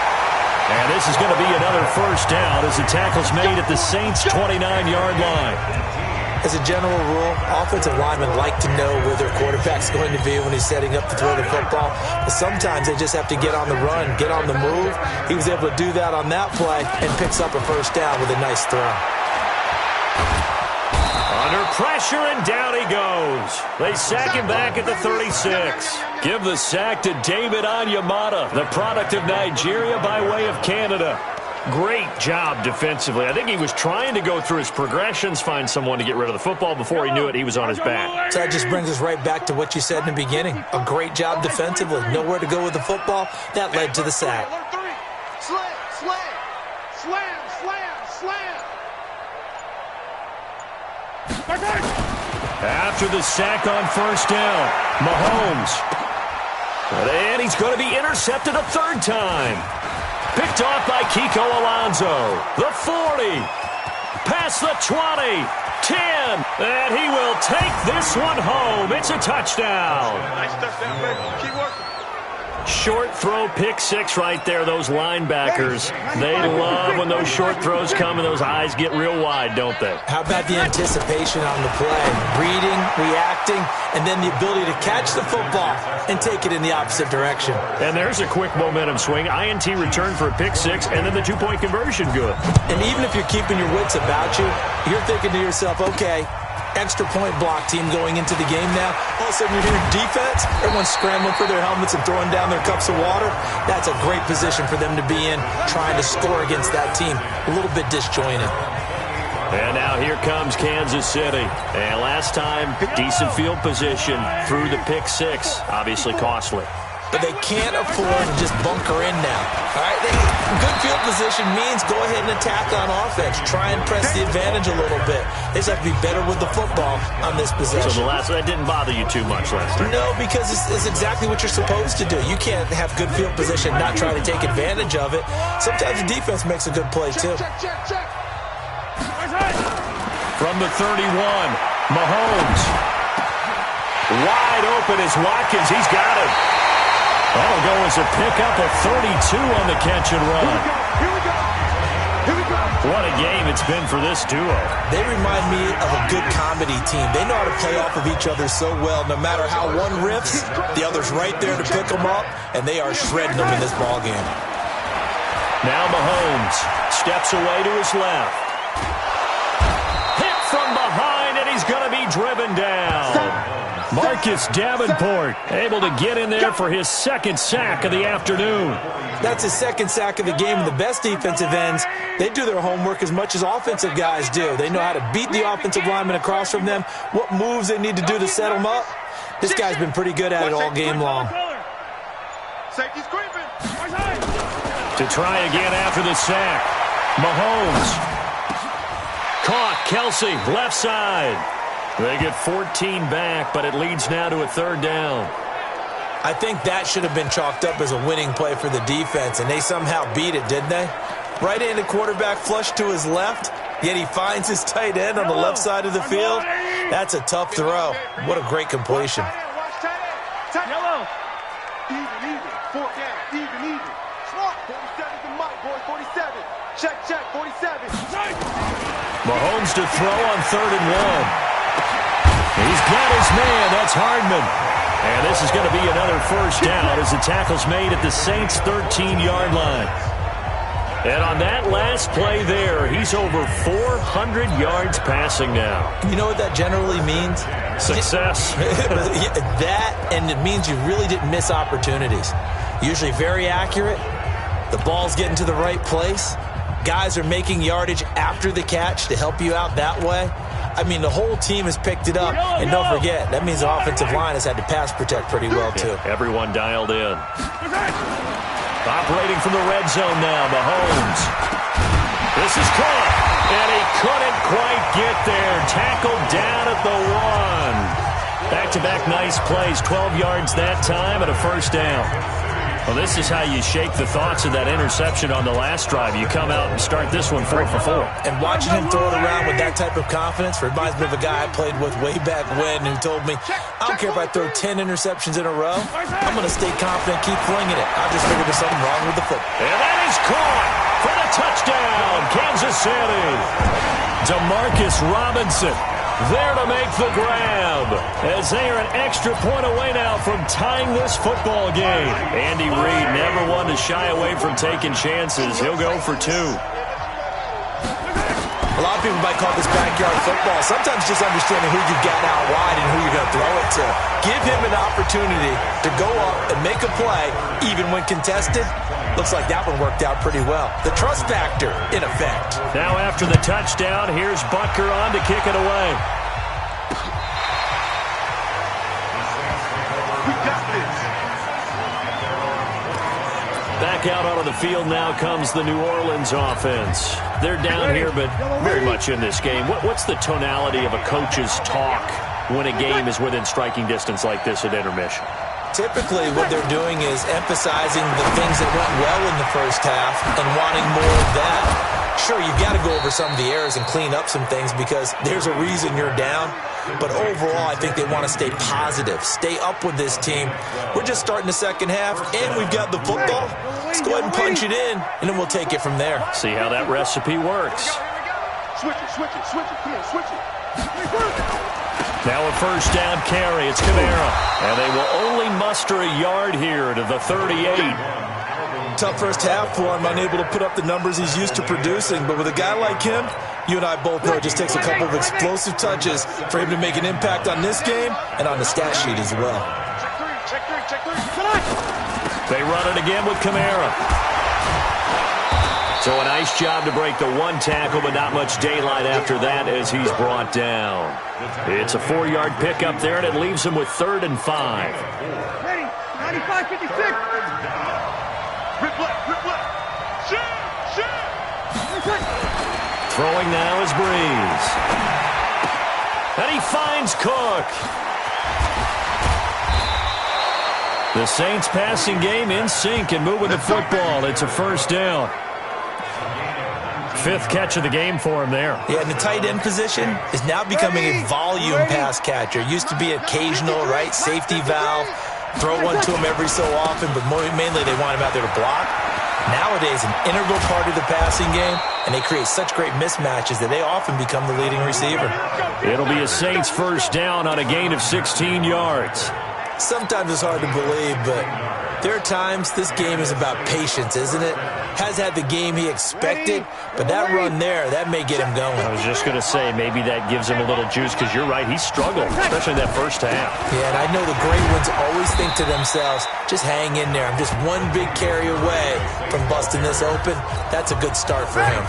And this is going to be another first down as the tackle's made at the Saints' 29-yard line.
As a general rule, offensive linemen like to know where their quarterback's going to be when he's setting up to throw the football. But sometimes they just have to get on the run, get on the move. He was able to do that on that play and picks up a first down with a nice throw.
Under pressure, and down he goes. They sack him back at the 36. Give the sack to David Onyemata, the product of Nigeria by way of Canada. Great job defensively. I think he was trying to go through his progressions, find someone to get rid of the football. Before he knew it, he was on his back.
So that just brings us right back to what you said in the beginning. A great job defensively. Nowhere to go with the football. That led to the sack.
Slam.
After the sack on first down, Mahomes. And he's going to be intercepted a third time. Picked off by Kiko Alonso. The 40. Past the 20. 10. And he will take this one home. It's a touchdown.
Nice touchdown, baby. Keep working.
Short throw, pick 6 right there. Those linebackers, they love when those short throws come and those eyes get real wide, don't they?
How about the anticipation on the play? Reading, reacting, and then the ability to catch the football and take it in the opposite direction.
And there's a quick momentum swing. INT return for a pick 6, and then the 2-point conversion good.
And even if you're keeping your wits about you, you're thinking to yourself, okay, extra point block team going into the game now. All of a sudden you're hearing defense. Everyone's scrambling for their helmets and throwing down their cups of water. That's a great position for them to be in, trying to score against that team. A little bit disjointed.
And now here comes Kansas City. And last time, decent field position through the pick 6. Obviously costly.
But they can't afford to just bunker in now. All right, good field position means go ahead and attack on offense. Try and press the advantage a little bit. They just have to be better with the football on this possession.
So that didn't bother you too much last time?
No, because it's exactly what you're supposed to do. You can't have good field position, not try to take advantage of it. Sometimes the defense makes a good play, too.
From the 31, Mahomes. Wide open is Watkins. He's got it. That'll go as a pickup of 32 on the catch and run.
Here we go.
What a game it's been for this duo.
They remind me of a good comedy team. They know how to play off of each other so well. No matter how one riffs, the other's right there to pick them up, and they are shredding them in this ballgame.
Now Mahomes steps away to his left. Hit from behind, and he's going to be driven down. Marcus Davenport able to get in there for his second sack of the afternoon.
That's his second sack of the game. The best defensive ends, they do their homework as much as offensive guys do. They know how to beat the offensive lineman across from them, what moves they need to do to set them up. This guy's been pretty good at it all game long.
Safety's creeping.
To try again after the sack. Mahomes. Caught. Kelsey, left side. They get 14 back, but it leads now to a third down.
I think that should have been chalked up as a winning play for the defense, and they somehow beat it, didn't they? Right-handed quarterback flush to his left, yet he finds his tight end on the left side of the field. That's a tough throw. What a great completion.
Yellow. Even. 4 down. Even. Smart. 47's the mic, boy. 47. Check, 47.
Mahomes to throw on 3rd and 1. He's got his man. That's Hardman. And this is going to be another first down as the tackle's made at the Saints' 13-yard line. And on that last play there, he's over 400 yards passing now.
You know what that generally means?
Success.
That, and it means you really didn't miss opportunities. Usually very accurate. The ball's getting to the right place. Guys are making yardage after the catch to help you out that way. I mean, the whole team has picked it up. And don't forget, that means the offensive line has had to pass protect pretty well, too.
Yeah, everyone dialed in. Operating from the red zone now, Mahomes. This is caught, and he couldn't quite get there. Tackled down at the 1. Back-to-back nice plays, 12 yards that time and a first down. Well, this is how you shake the thoughts of that interception on the last drive. You come out and start this one 4 for 4.
And watching him throw it around with that type of confidence reminds me of a guy I played with way back when who told me, I don't care if I throw 10 interceptions in a row. I'm going to stay confident, keep flinging it. I just figured there's something wrong with the football.
And that is caught for the touchdown, Kansas City. Demarcus Robinson there to make the grab as they are an extra point away now from tying this football game. Andy Reid never one to shy away from taking chances. He'll go for 2.
A lot of people might call this backyard football. Sometimes just understanding who you got out wide and who you're going to throw it to. Give him an opportunity to go up and make a play, even when contested. Looks like that one worked out pretty well. The trust factor, in effect.
Now after the touchdown, here's Butker on to kick it away.
We got this.
Back out onto the field now comes the New Orleans offense. They're down here, but very much in this game. What's the tonality of a coach's talk when a game is within striking distance like this at intermission?
Typically, what they're doing is emphasizing the things that went well in the first half and wanting more of that. Sure, you've got to go over some of the errors and clean up some things because there's a reason you're down. But overall, I think they want to stay positive, stay up with this team. We're just starting the second half, and we've got the football. Let's go ahead and punch it in, and then we'll take it from there.
See how that recipe works.
Switch it. Come on, switch it.
Now a first down carry. It's Kamara. And they will only muster a yard here to the 38.
Tough first half for him, unable to put up the numbers he's used to producing. But with a guy like him, you and I both know it just takes a couple of explosive touches for him to make an impact on this game and on the stat sheet as well.
Check three.
They run it again with Kamara. So a nice job to break the 1 tackle, but not much daylight after that as he's brought down. It's a 4-yard pickup there, and it leaves him with 3rd and 5.
Ready, 95-56. Rip left. Shoot.
Throwing now is Breeze. And he finds Cook. The Saints passing game in sync and moving the football. It's a first down. 5th catch of the game for him there.
Yeah, and the tight end position is now becoming a volume pass catcher. Used to be occasional, right? Safety valve. Throw one to him every so often, but mainly they want him out there to block. Nowadays, an integral part of the passing game, and they create such great mismatches that they often become the leading receiver.
It'll be a Saints first down on a gain of 16 yards.
Sometimes it's hard to believe, but there are times this game is about patience, isn't it? Has had the game he expected, but that run there, that may get him going.
I was just going to say, maybe that gives him a little juice, because you're right, he struggled, especially that first half.
Yeah, and I know the great ones always think to themselves, just hang in there. I'm just one big carry away from busting this open. That's a good start for him.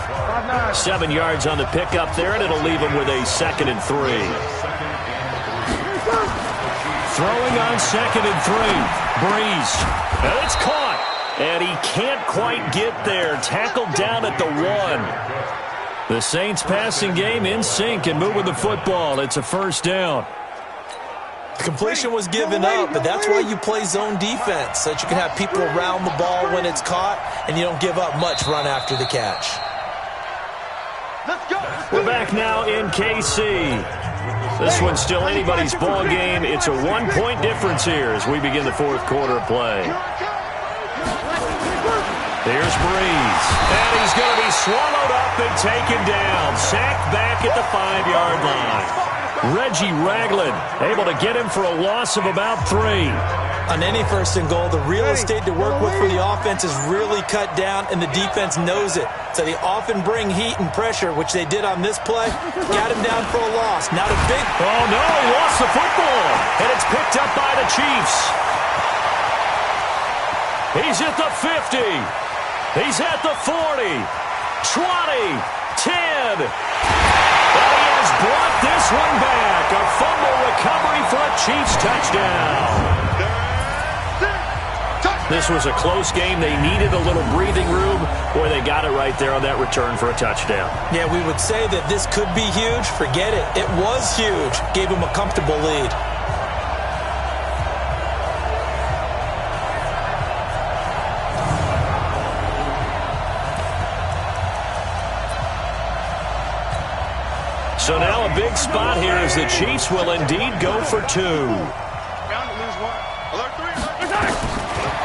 7 yards on the pickup there, and it'll leave him with a 2nd and 3. Throwing on 2nd and 3. Breeze. And it's caught. And he can't quite get there. Tackled down at the 1. The Saints passing game in sync and moving the football. It's a first down.
The completion was given up, but that's why you play zone defense, so that you can have people around the ball when it's caught, and you don't give up much run after the catch.
Let's go.
We're back now in KC. This one's still anybody's ball game. It's a 1-point difference here as we begin the 4th quarter of play. Here's Breeze. And he's going to be swallowed up and taken down. Sacked back at the 5-yard line. Reggie Ragland able to get him for a loss of about 3.
On any first and goal, the real estate to work with for the offense is really cut down, and the defense knows it. So they often bring heat and pressure, which they did on this play. Got him down for a loss. Not a big...
Oh, no, he lost the football. And it's picked up by the Chiefs. He's at the 50. He's at the 40. 20. 10. But he has brought this one back. A fumble recovery for a Chiefs touchdown. This was a close game. They needed a little breathing room, or they got it right there on that return for a touchdown.
Yeah, we would say that this could be huge. Forget it. It was huge. Gave him a comfortable lead.
So now a big spot here as the Chiefs will indeed go for 2.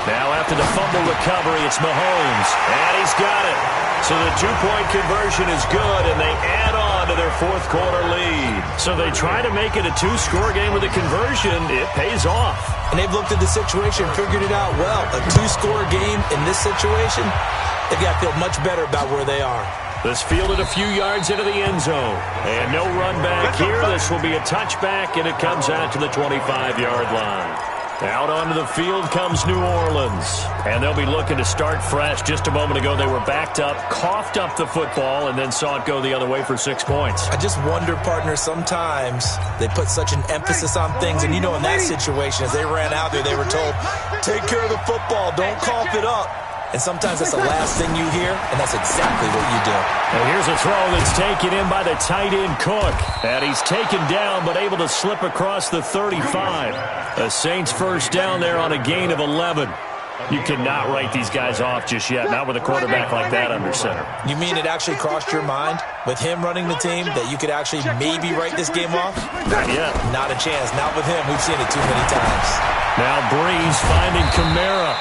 Now after the fumble recovery, it's Mahomes, and he's got it. So the 2-point conversion is good, and they add on to their fourth-quarter lead. So they try to make it a 2-score game with a conversion. It pays off.
And they've looked at the situation, figured it out well. A 2-score game in this situation, they've got to feel much better about where they are.
This fielded a few yards into the end zone. And no run back here. This will be a touchback, and it comes out to the 25-yard line. Out onto the field comes New Orleans. And they'll be looking to start fresh. Just a moment ago, they were backed up, coughed up the football, and then saw it go the other way for 6 points.
I just wonder, partner, sometimes they put such an emphasis on things. And, you know, in that situation, as they ran out there, they were told, take care of the football, don't cough it up. And sometimes that's the last thing you hear, and that's exactly what you do.
And here's a throw that's taken in by the tight end Cook. And he's taken down, but able to slip across the 35. The Saints first down there on a gain of 11. You cannot write these guys off just yet, not with a quarterback like that under center.
You mean it actually crossed your mind, with him running the team, that you could actually maybe write this game off?
Not yet.
Not a chance. Not with him. We've seen it too many times.
Now Breeze finding Kamara.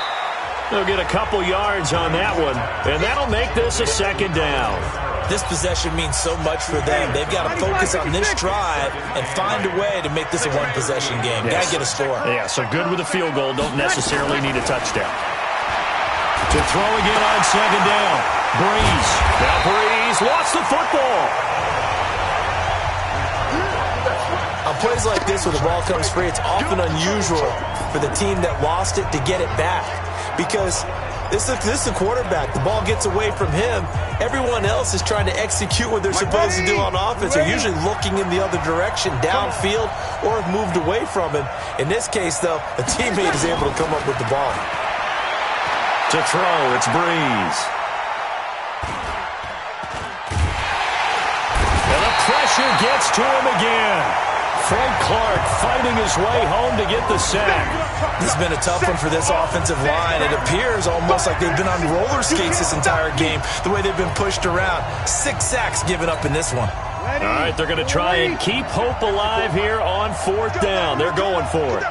They'll get a couple yards on that one, and that'll make this a second down.
This possession means so much for them. They've got to focus on this drive and find a way to make this a one-possession game.
Yes.
Got to get a score.
Yeah, so good with a field goal. Don't necessarily need a touchdown. To throw again on second down. Breeze. Now Breeze lost the football.
On plays like this where the ball comes free, it's often unusual for the team that lost it to get it back. Because this is the quarterback. The ball gets away from him. Everyone else is trying to execute what they're supposed to do on offense. They're usually looking in the other direction, downfield, or have moved away from him. In this case, though, a teammate is able to come up with the ball.
To throw, it's Breeze. And the pressure gets to him again. Frank Clark fighting his way home to get the sack.
This has been a tough one for this offensive line. It appears almost like they've been on roller skates this entire game, the way they've been pushed around. 6 sacks given up in this one.
All right, they're going to try and keep hope alive here on 4th down. They're going for it.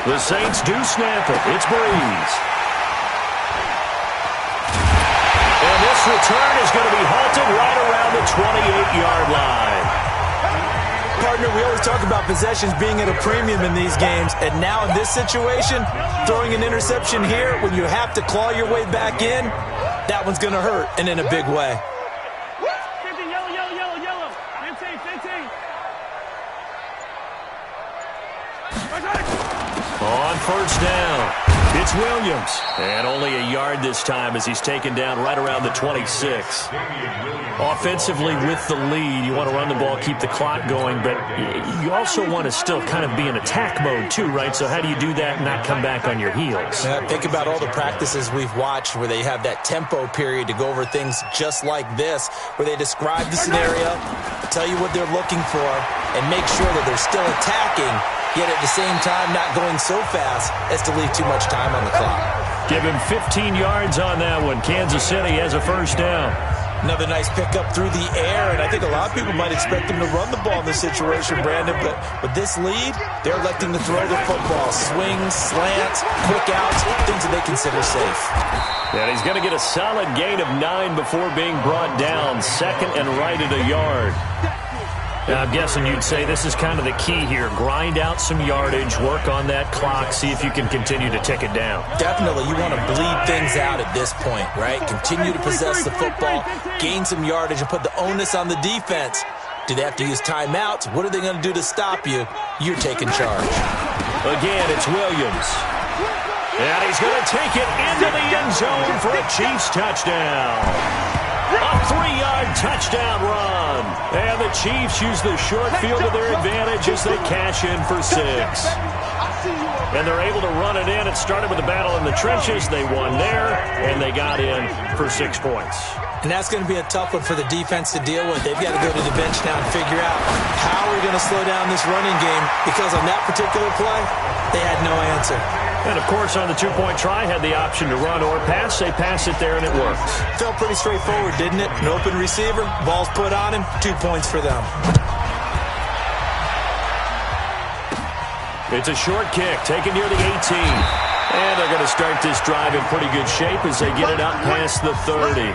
The Saints do snap it. It's Breeze. And this return is going to be halted right around the 28-yard line.
Partner, we always talk about possessions being at a premium in these games, and now in this situation, throwing an interception here when you have to claw your way back in, that one's going to hurt, and in a big way.
15, yellow. 15.
On first down, it's Williams. And only a yard this time as he's taken down right around the 26. Offensively with the lead, you want to run the ball, keep the clock going, but you also want to still kind of be in attack mode too, right? So how do you do that and not come back on your heels?
Think about all the practices we've watched where they have that tempo period to go over things just like this, where they describe the scenario, tell you what they're looking for, and make sure that they're still attacking, yet at the same time not going so fast as to leave too much time on the clock.
Give him 15 yards on that one. Kansas City has a first down.
Another nice pickup through the air, and I think a lot of people might expect him to run the ball in this situation, Brandon, but with this lead, they're electing to throw the football. Swings, slants, quick outs, things that they consider safe.
And he's going to get a solid gain of 9 before being brought down. Second and right at a yard. Now, I'm guessing you'd say this is kind of the key here. Grind out some yardage, work on that clock, see if you can continue to tick it down.
Definitely. You want to bleed things out at this point, right? Continue to possess the football, gain some yardage, and put the onus on the defense. Do they have to use timeouts? What are they going to do to stop you? You're taking charge.
Again, it's Williams. And he's going to take it into the end zone for a Chiefs touchdown. A 3-yard touchdown run. And the Chiefs use the short field to their advantage as they cash in for 6. And they're able to run it in. It started with a battle in the trenches. They won there, and they got in for 6 points.
And that's going to be a tough one for the defense to deal with. They've got to go to the bench now and figure out how we're going to slow down this running game, because on that particular play, they had no answer.
And, of course, on the 2-point try, had the option to run or pass. They pass it there, and it works.
Felt pretty straightforward, didn't it? An open receiver, ball's put on him, 2 points for them.
It's a short kick, taken near the 18. And they're going to start this drive in pretty good shape as they get it up past the 30.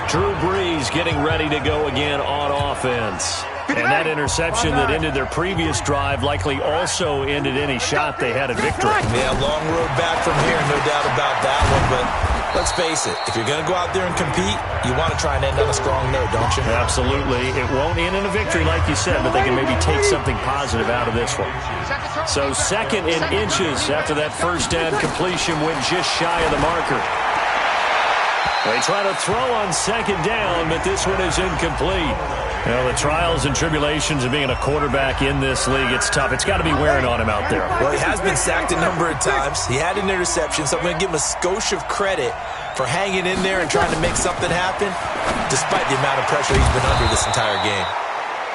Drew Brees getting ready to go again on offense. And that interception that ended their previous drive likely also ended any shot they had at victory.
Yeah, long road back from here, no doubt about that one. But let's face it, if you're going to go out there and compete, you want to try and end on a strong note, don't you?
Absolutely. It won't end in a victory, like you said, but they can maybe take something positive out of this one. So 2nd and inches after that first down completion went just shy of the marker. They try to throw on 2nd down, but this one is incomplete. Well, the trials and tribulations of being a quarterback in this league, it's tough. It's got to be wearing on him out there.
Well, he has been sacked a number of times. He had an interception, so I'm going to give him a skosh of credit for hanging in there and trying to make something happen, despite the amount of pressure he's been under this entire game.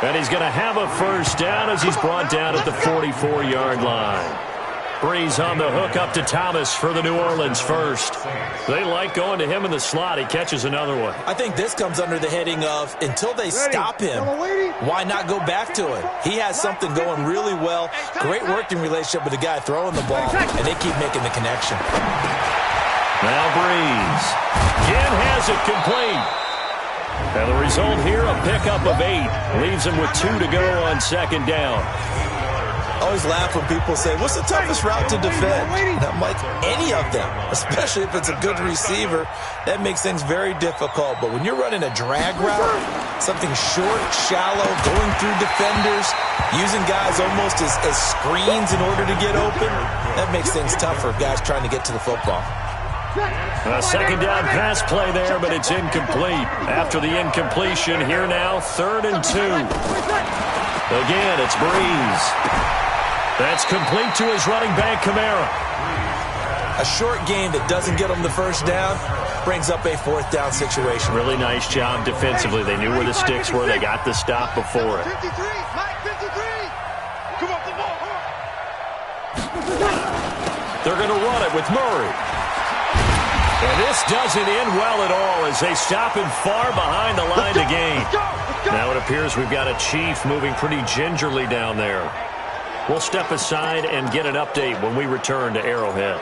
And he's going to have a first down as he's brought down at the 44-yard line. Brees on the hook up to Thomas for the New Orleans first. They like going to him in the slot. He catches another one.
I think this comes under the heading of, until they stop him, why not go back to it? He has something going really well. Great working relationship with the guy throwing the ball, and they keep making the connection.
Now Brees again has it complete. And the result here, a pickup of 8. Leaves him with 2 to go on 2nd down.
I always laugh when people say, what's the toughest route to defend? And I'm like, any of them, especially if it's a good receiver. That makes things very difficult. But when you're running a drag route, something short, shallow, going through defenders, using guys almost as screens in order to get open, that makes things tough for guys trying to get to the football.
A 2nd down pass play there, but it's incomplete. After the incompletion, here now, 3rd and 2. Again, it's Brees. That's complete to his running back, Kamara.
A short game that doesn't get him the first down brings up a 4th down situation.
Really nice job defensively. They knew where the sticks were. They got the stop before it.
53, Mike, 53. Come on, come on.
They're going to run it with Murray. And this doesn't end well at all as they stop him far behind the line to gain. Now it appears we've got a Chief moving pretty gingerly down there. We'll step aside and get an update when we return to Arrowhead.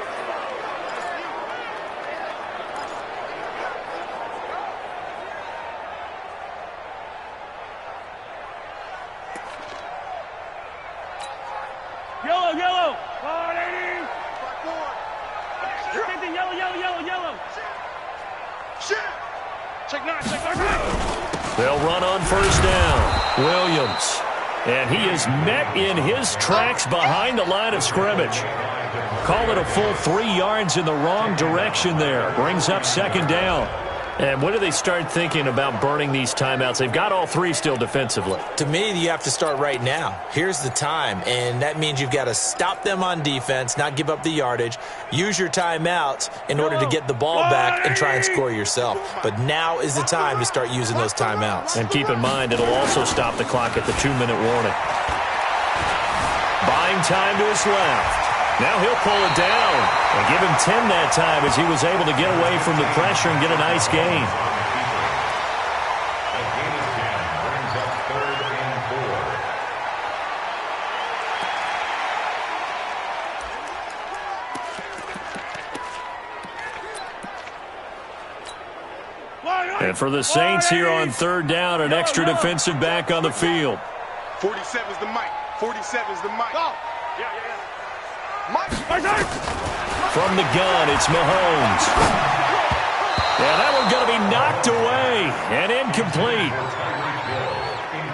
Yellow, yellow. 180. 50, yellow, yellow, yellow, yellow.
Shit.
Check 9, check 9.
They'll run on first down. Williams. And he is met in his tracks behind the line of scrimmage. Call it a full 3 yards in the wrong direction there. Brings up 2nd down. And when do they start thinking about burning these timeouts? They've got all 3 still defensively.
To me, you have to start right now. Here's the time, and that means you've got to stop them on defense, not give up the yardage, use your timeouts in order to get the ball back and try and score yourself. But now is the time to start using those timeouts.
And keep in mind, it'll also stop the clock at the 2-minute warning. Buying time to his left. Now he'll pull it down and give him 10 that time as he was able to get away from the pressure and get a nice gain.
A gain of 10 brings up 3rd and 4.
And for the Saints here on 3rd down, an extra defensive back on the field.
47's the mic. 47's the mic.
From the gun, it's Mahomes. Yeah, that one going to be knocked away and incomplete.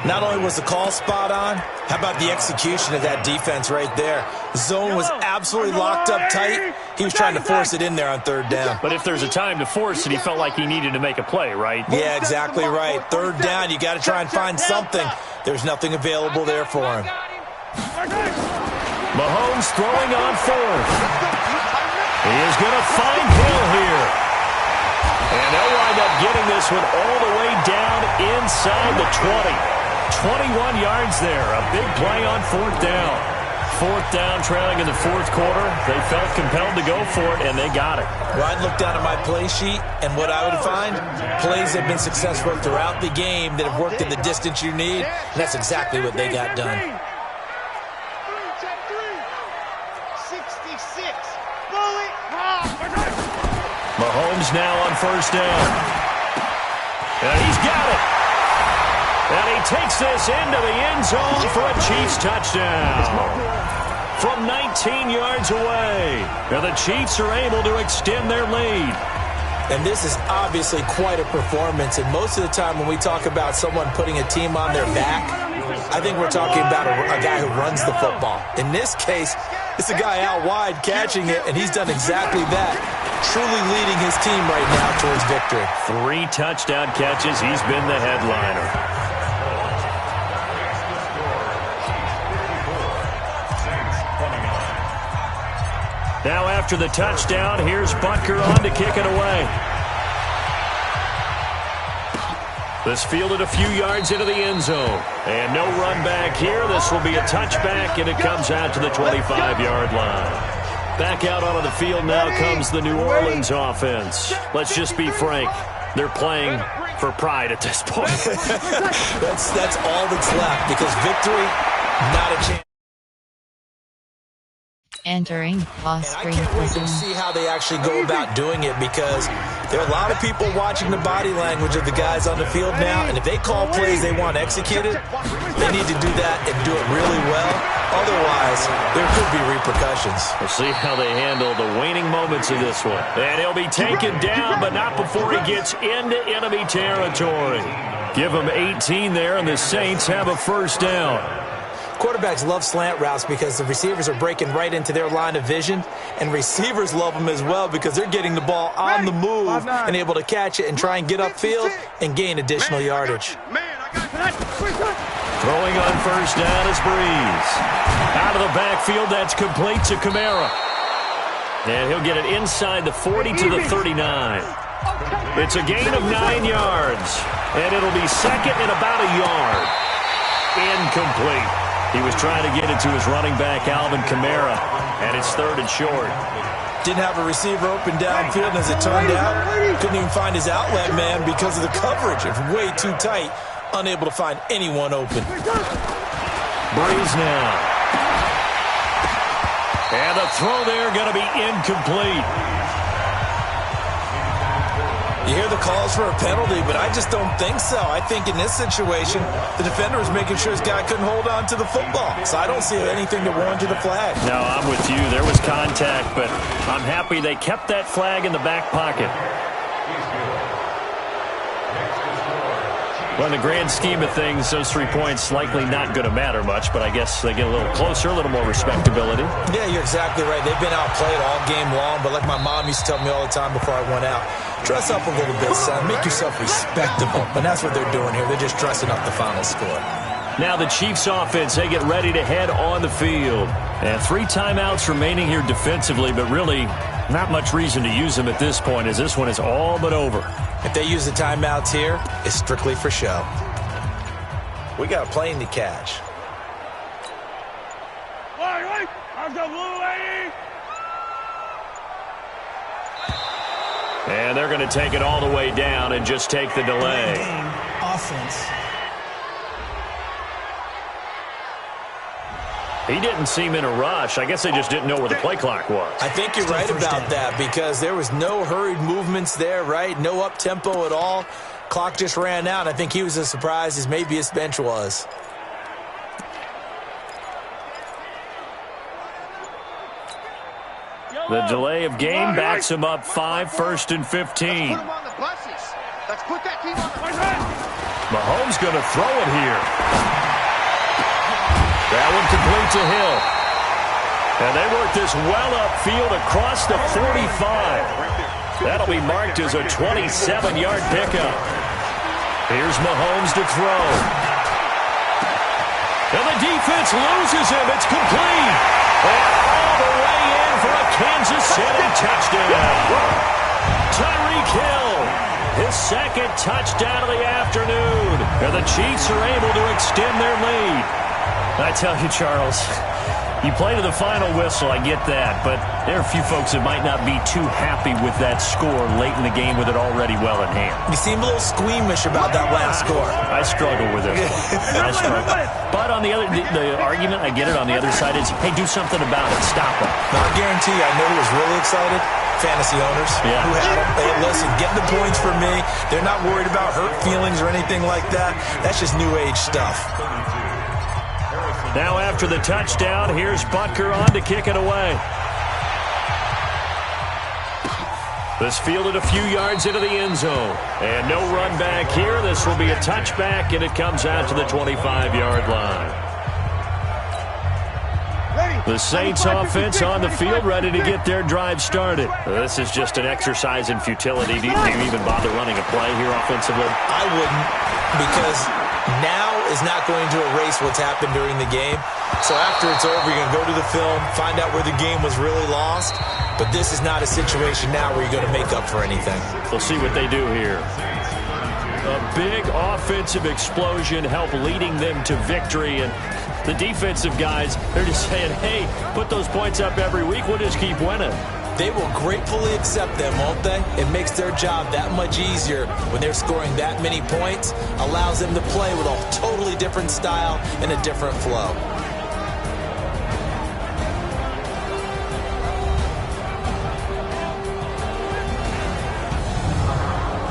Not only was the call spot on, how about the execution of that defense right there? The zone was absolutely locked up tight. He was trying to force it in there on 3rd down.
But if there's a time to force it, he felt like he needed to make a play, right?
Yeah, exactly right. 3rd down, you got to try and find something. There's nothing available there for him.
Mahomes throwing on 4th. He is going to find Hill here. And they'll wind up getting this one all the way down inside the 20. 21 yards there. A big play on 4th down. 4th down trailing in the 4th quarter. They felt compelled to go for it, and they got it.
Well, I'd look down at my play sheet, and what I would find, plays that have been successful throughout the game that have worked in the distance you need, and that's exactly what they got done.
66.
Mahomes now on 1st down. And he's got it. And he takes this into the end zone for a Chiefs touchdown. From 19 yards away. And the Chiefs are able to extend their lead.
And this is obviously quite a performance. And most of the time when we talk about someone putting a team on their back, I think we're talking about a guy who runs the football. In this case, it's a guy out wide catching it, and he's done exactly that, truly leading his team right now towards victory.
3 touchdown catches. He's been the headliner. Now after the touchdown, here's Butker on to kick it away. This fielded a few yards into the end zone. And no run back here. This will be a touchback, and it comes out to the 25-yard line. Back out onto the field now comes the New Orleans offense. Let's just be frank. They're playing for pride at this point.
That's all that's left, because victory, not a chance.
Entering off-screen.
I can't wait to see how they actually go about doing it, because there are a lot of people watching the body language of the guys on the field now, and if they call plays they want executed, they need to do that and do it really well. Otherwise, there could be repercussions.
We'll see how they handle the waning moments of this one. And he'll be taken down, but not before he gets into enemy territory. Give him 18 there, and the Saints have a 1st down.
Quarterbacks love slant routes because the receivers are breaking right into their line of vision, and receivers love them as well because they're getting the ball on the move and able to catch it and try and get upfield and gain additional yardage.
Throwing on 1st down is Breeze. Out of the backfield, that's complete to Kamara. And he'll get it inside the 40 to the 39. It's a gain of 9 yards, and it'll be 2nd and about a yard. Incomplete. He was trying to get it to his running back, Alvin Kamara, and it's 3rd and short.
Didn't have a receiver open downfield, and as it turned out, couldn't even find his outlet man because of the coverage. It was way too tight, unable to find anyone open.
Breeze now. And the throw there going to be incomplete.
You hear the calls for a penalty, but I just don't think so. I think in this situation, the defender was making sure his guy couldn't hold on to the football. So I don't see anything that warranted a flag.
No, I'm with you. There was contact, but I'm happy they kept that flag in the back pocket. Well, in the grand scheme of things, those 3 points likely not going to matter much, but I guess they get a little closer, a little more respectability.
Yeah, you're exactly right. They've been outplayed all game long, but like my mom used to tell me all the time before I went out, dress up a little bit, son. Make yourself respectable. And that's what they're doing here. They're just dressing up the final score.
Now the Chiefs offense, they get ready to head on the field. And 3 timeouts remaining here defensively, but really not much reason to use them at this point, as this one is all but over.
If they use the timeouts here, it's strictly for show. We got a plane to catch.
Let's go, blue lady.
And they're going to take it all the way down and just take the delay.
Game offense.
He didn't seem in a rush. I guess they just didn't know where the play clock was.
I think you're right about that because there was no hurried movements there, right? No up-tempo at all. Clock just ran out. I think he was as surprised as maybe his bench was.
The delay of game backs him up 5, 1st and 15.
Let's put that team on the
Mahomes going to throw it here. That one complete to Hill. And they work this well upfield across the 45. That'll be marked as a 27-yard pickup. Here's Mahomes to throw. And the defense loses him. It's complete. And all the way in for a Kansas City touchdown. Tyreek Hill, his second touchdown of the afternoon. And the Chiefs are able to extend their lead. I tell you, Charles, you play to the final whistle, I get that, but there are a few folks that might not be too happy with that score late in the game with it already well in hand.
You seem a little squeamish about that last score.
I struggle with it. I struggle. But on the other, the argument, I get it, on the other side is, hey, do something about it. Stop them.
Now, I guarantee you, I know who was really excited. Fantasy owners who had them. Hey, listen, get the points for me. They're not worried about hurt feelings or anything like that. That's just new age stuff.
Now after the touchdown, here's Butker on to kick it away. This fielded a few yards into the end zone. And no run back here. This will be a touchback, and it comes out to the 25-yard line. The Saints offense on the field, ready to get their drive started. This is just an exercise in futility. Do you even bother running a play here offensively?
I wouldn't, because now is not going to erase what's happened during the game. So after it's over, you're going to go to the film, find out where the game was really lost. But this is not a situation now where you're going to make up for anything.
We'll see what they do here. A big offensive explosion helped leading them to victory. And the defensive guys, they're just saying, hey, put those points up every week. We'll just keep winning.
They will gratefully accept them, won't they? It makes their job that much easier when they're scoring that many points. Allows them to play with a totally different style and a different flow.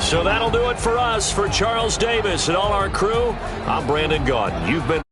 So that'll do it for us. For Charles Davis and all our crew, I'm Brandon Gaudin. You've been